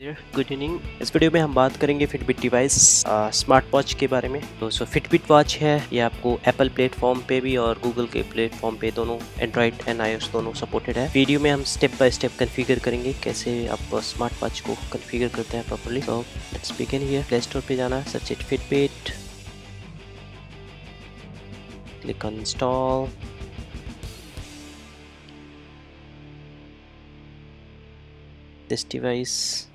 Good evening. इस video में हम बात करेंगे फिटबिट डिवाइस स्मार्ट वॉच के बारे में। तो फिटबिट वॉच है, ये आपको एप्पल प्लेटफॉर्म पे भी और गूगल के प्लेटफॉर्म पे दोनों एंड्रॉइड एंड iOS दोनों सपोर्टेड है। वीडियो में हम स्टेप बाय स्टेप कॉन्फ़िगर करेंगे कैसे आप स्मार्ट वॉच को कॉन्फ़िगर करते हैं properly. So let's begin here. Play store पे जाना, search it Fitbit, click on install. This device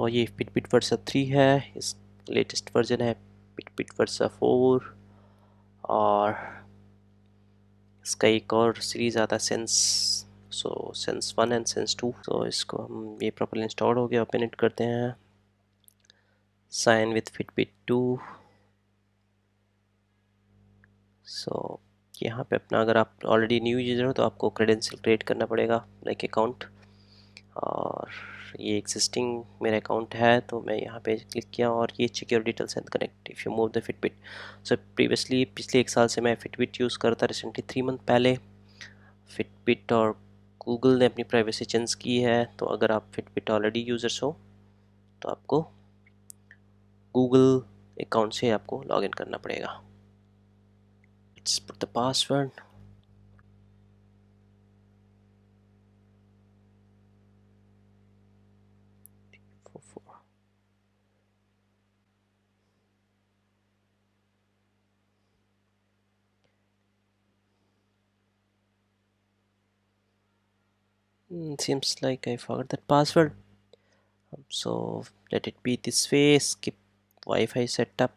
ये फिटबिट वर्सा 3 है, इस लेटेस्ट वर्जन है फिटबिट वर्सा 4 और इसका एक और सीरीज़ आता है सेंस। Sense 1 and sense 2। इसको हम ये प्रॉपर्ली इंस्टॉल हो गया, ओपन इट करते हैं। Sign with Fitbit 2। यहाँ पे अपना, अगर आप ऑलरेडी न्यू यूज़र हो तो आपको क्रेडेंशियल क्रिएट करना पड़ेगा, लाइक अकाउंट। और ये एग्जिस्टिंग मेरा अकाउंट है तो मैं यहाँ पे क्लिक किया और ये check your details and connect if you move the Fitbit. Previously पिछले 1 साल से मैं फिटबिट यूज़ करता, रिसेंटली 3 मंथ पहले फिटबिट और गूगल ने अपनी प्राइवेसी चेंज की है। तो अगर आप फिटबिट ऑलरेडी यूज़र्स हो तो आपको गूगल अकाउंट से आपको लॉगिन करना पड़ेगा। Let's put the password. Seems like I forgot that password. So let it be this way. Skip Wi-Fi setup.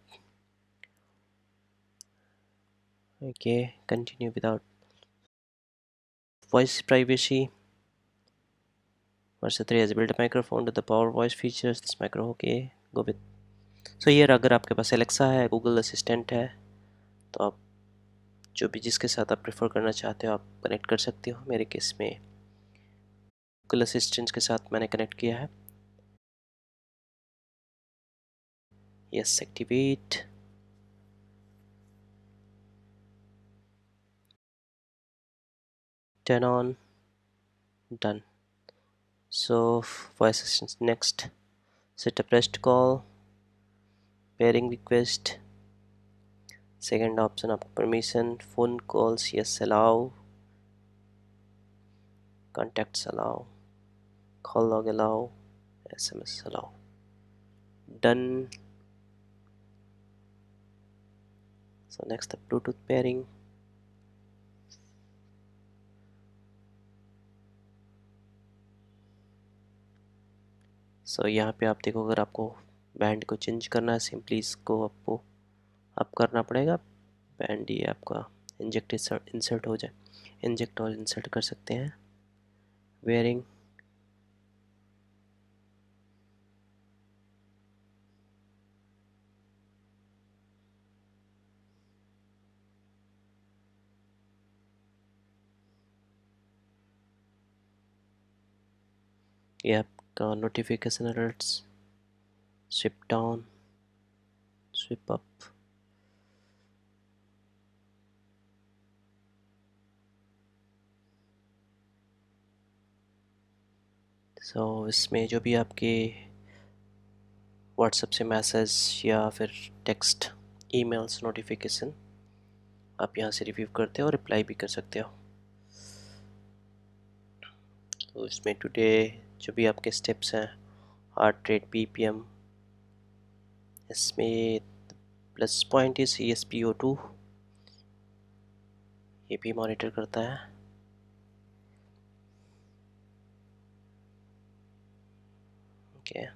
Okay, continue without voice privacy. Versa 3 has built a microphone to the power voice features. This micro, okay, go with. So here अगर आपके पास Alexa है, Google assistant है, तो आप जो भी जिसके साथ आप प्रेफर करना चाहते हो आप कनेक्ट कर सकते हो। मेरे केस में गूगल असिस्टेंट के साथ मैंने कनेक्ट किया है। Yes, activate. Turn on, done. voice assistant next. Set a pressed call, pairing request. Second option आपको permission, phone calls yes allow, contacts allow, call log allow, SMS allow, done. Next the Bluetooth pairing. यहाँ पे आप देखो, अगर आपको band को change करना है सिंपली इसको आपको आप करना पड़ेगा। बैंड ये आपका इंजेक्ट इंसर्ट हो जाए, इंजेक्ट और इंसर्ट कर सकते हैं। वेयरिंग, ये आपका notification alerts, swipe down, swipe up. इसमें जो भी आपके व्हाट्सएप से मैसेज या फिर टेक्स्ट, ईमेल्स, नोटिफिकेशन आप यहाँ से रिव्यू करते हो और रिप्लाई भी कर सकते हो। तो इसमें टुडे जो भी आपके स्टेप्स हैं, हार्ट रेट, BPM, इसमें प्लस पॉइंट इज ESPO2, ये भी मॉनिटर करता है। Okay,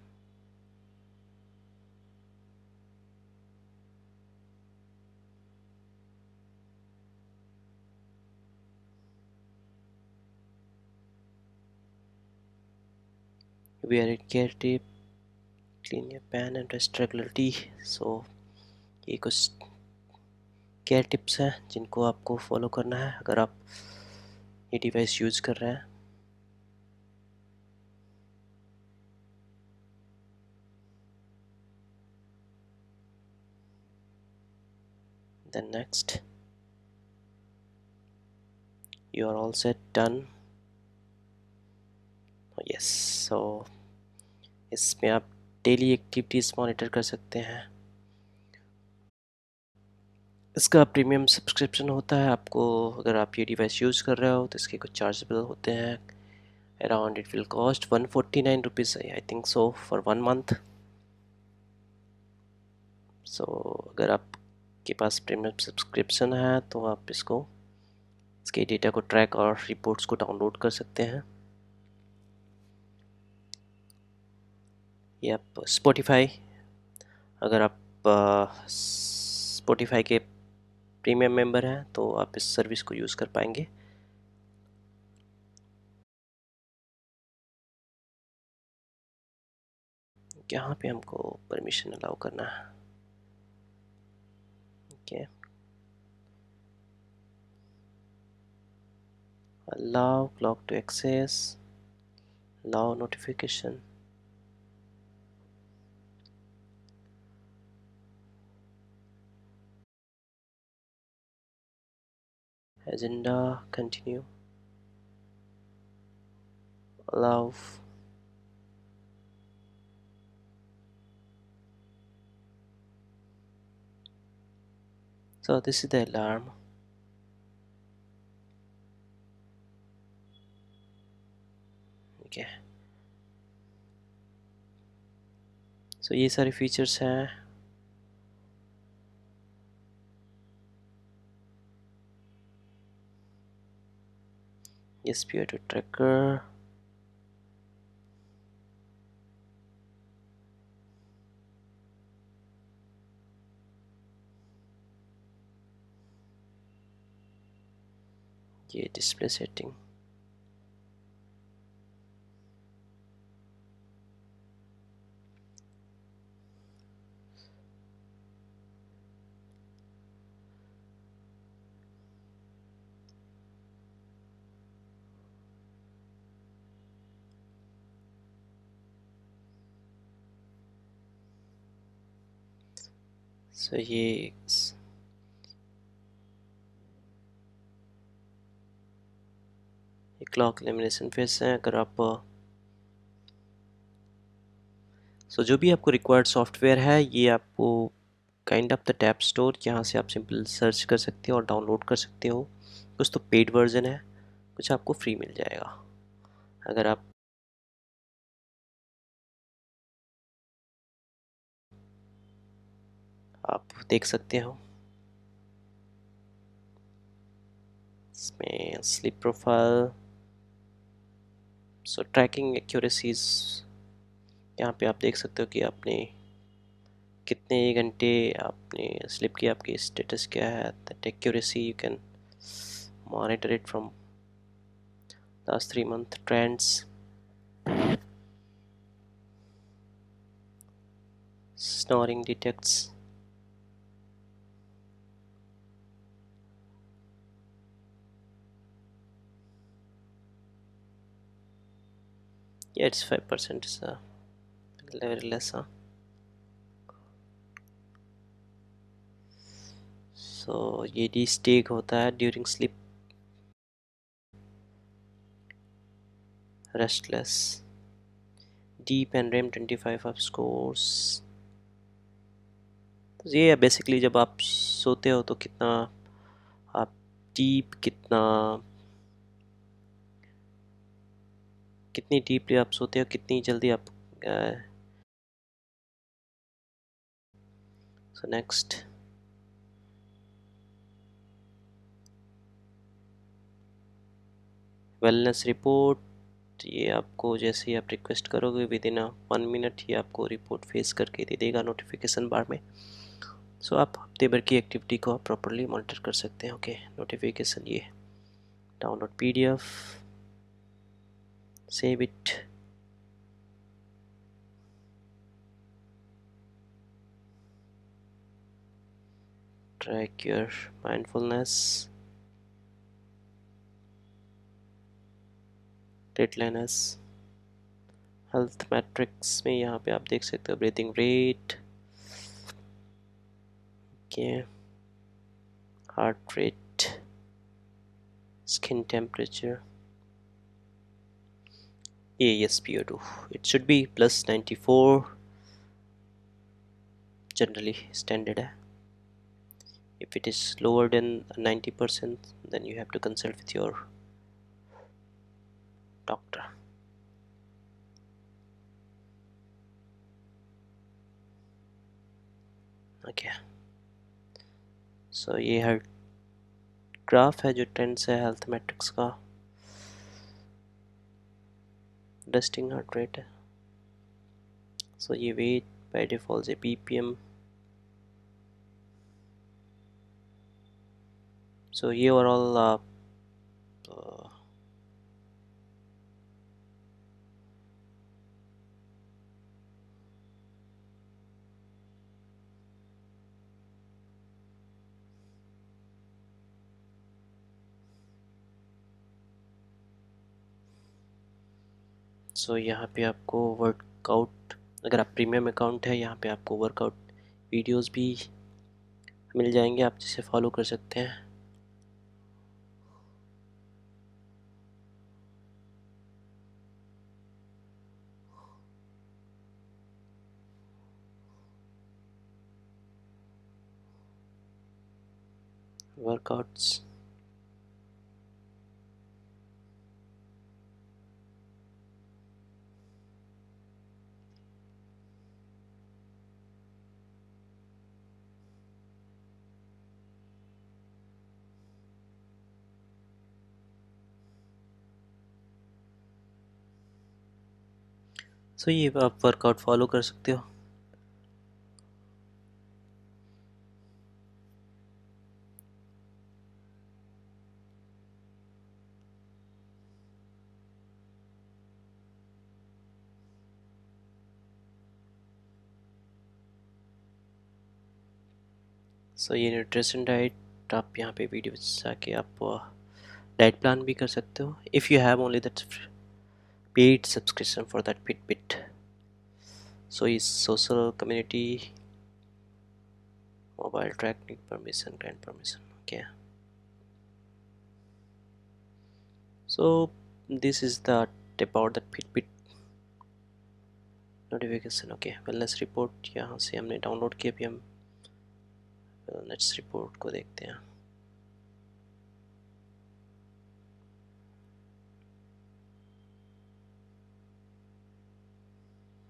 wear it carefully, clean your pan and rest regularly। ये कुछ केयर टिप्स हैं जिनको आपको फॉलो करना है अगर आप ये डिवाइस यूज़ कर रहे हैं। Then next, You are all set, done. Yes, so इसमें आप डेली एक्टिविटीज़ मॉनिटर कर सकते हैं। इसका प्रीमियम सब्सक्रिप्शन होता है आपको, अगर आप ये डिवाइस यूज़ कर रहे हो तो इसके कुछ चार्जेबल होते हैं। Around it will cost 149 rupees I think so for 1 month. So अगर आपके पास प्रीमियम सब्सक्रिप्शन है तो आप इसके डेटा को ट्रैक और रिपोर्ट्स को डाउनलोड कर सकते हैं। ये आप स्पॉटिफाई, अगर आप स्पॉटिफाई के प्रीमियम मेंबर हैं तो आप इस सर्विस को यूज़ कर पाएंगे। यहाँ पे हमको परमिशन अलाउ करना है। Okay, allow clock to access, allow notification, agenda, continue, allow. So this is the alarm. Okay. So ये सारे फीचर्स हैं। ये स्पीड ट्रैकर, ये डिस्प्ले सेटिंग, सो ये क्लॉक लेमिनेशन फेस है। अगर आप जो भी आपको रिक्वायर्ड सॉफ्टवेयर है ये आपको kind of the tab store, यहाँ से आप सिंपल सर्च कर सकते हो और डाउनलोड कर सकते हो। कुछ तो पेड वर्जन है, कुछ आपको फ्री मिल जाएगा। अगर आप देख सकते हो इसमें स्लीप प्रोफाइल, सो ट्रैकिंग एक्यूरेसीज, यहाँ पे आप देख सकते हो कि आपने कितने घंटे आपने स्लिप किया, आपकी स्टेटस क्या है। That accuracy you can monitor it from last 3 month trends, snoring detects, yeah it's 5%, so very less huh? So ये डी स्टेक होता है during sleep, restless, deep and REM 25 of scores. तो ये है बेसिकली जब आप सोते हो तो कितना आप डीप, कितनी डीपली आप सोते हो, कितनी जल्दी आप सो नेक्स्ट वेलनेस रिपोर्ट। ये आपको जैसे ही आप रिक्वेस्ट करोगे विद इन 1 मिनट ही आपको रिपोर्ट फेस करके दे देगा नोटिफिकेशन बार में। सो आप हफ्ते भर की एक्टिविटी को आप प्रॉपरली मॉनिटर कर सकते हैं। ओके, नोटिफिकेशन, ये download PDF, save it, track your mindfulness, deadlines, health matrix में यहाँ पे आप देख सकते हो ब्रीथिंग रेट, के heart rate, Skin temperature, ASPO2. It should be plus 94, generally standard है. If it is lower than 90%, then you have to consult with your doctor. Okay. So ये हर ग्राफ है जो ट्रेंड्स है हेल्थ मैट्रिक्स का. Resting heart rate है. सो ये weight by default से BPM. सो ये ओवरऑल सो यहाँ पे आपको वर्कआउट, अगर आप प्रीमियम अकाउंट है यहाँ पे आपको वर्कआउट वीडियोस भी मिल जाएंगे, आप जिसे फॉलो कर सकते हैं. वर्कआउट्स. सो ये आप वर्कआउट फॉलो कर सकते हो. सो ये न्यूट्रिशन डाइट, आप यहाँ पे वीडियो जाके आप डाइट प्लान भी कर सकते हो if you have only that paid subscription for that Fitbit. सो इस social community mobile trekking permission, grand permission. Okay. So this is the about that Fitbit notification. Okay. Wellness report यहाँ से हमने download किया. अभी हम वेलनेस रिपोर्ट को देखते हैं.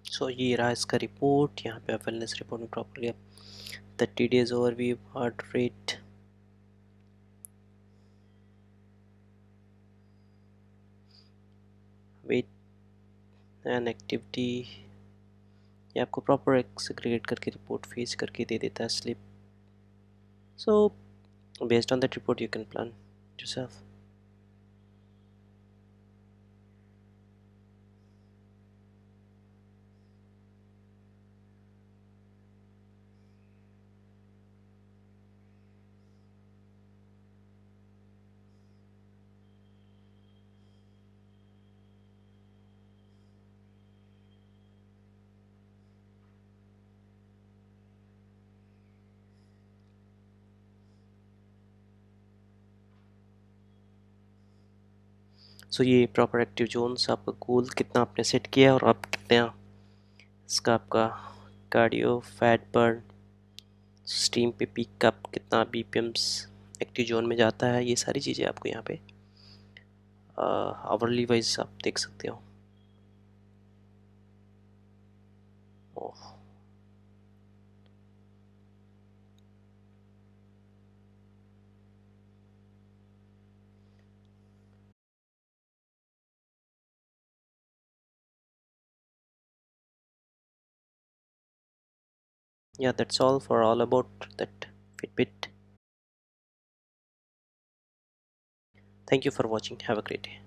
सो ये रहा इसका रिपोर्ट. यहाँ पे आप वेलनेस रिपोर्ट में प्रॉपरली आप 30 days overview, heart rate, weight and activity, ये आपको प्रॉपर सेग्रीगेट करके रिपोर्ट फेच करके दे देता है. Sleep. So based on that report you can plan yourself. So ये प्रॉपर एक्टिव जोन्स, आपका गोल कितना आपने सेट किया है और आप कितना इसका आपका कार्डियो, फैट बर्न, स्टीम पे पीक का कितना BPMs एक्टिव जोन में जाता है, ये सारी चीज़ें आपको यहाँ पे आवरली वाइज आप देख सकते हो. ओह, yeah, that's all for all about that Fitbit. Thank you for watching. Have a great day.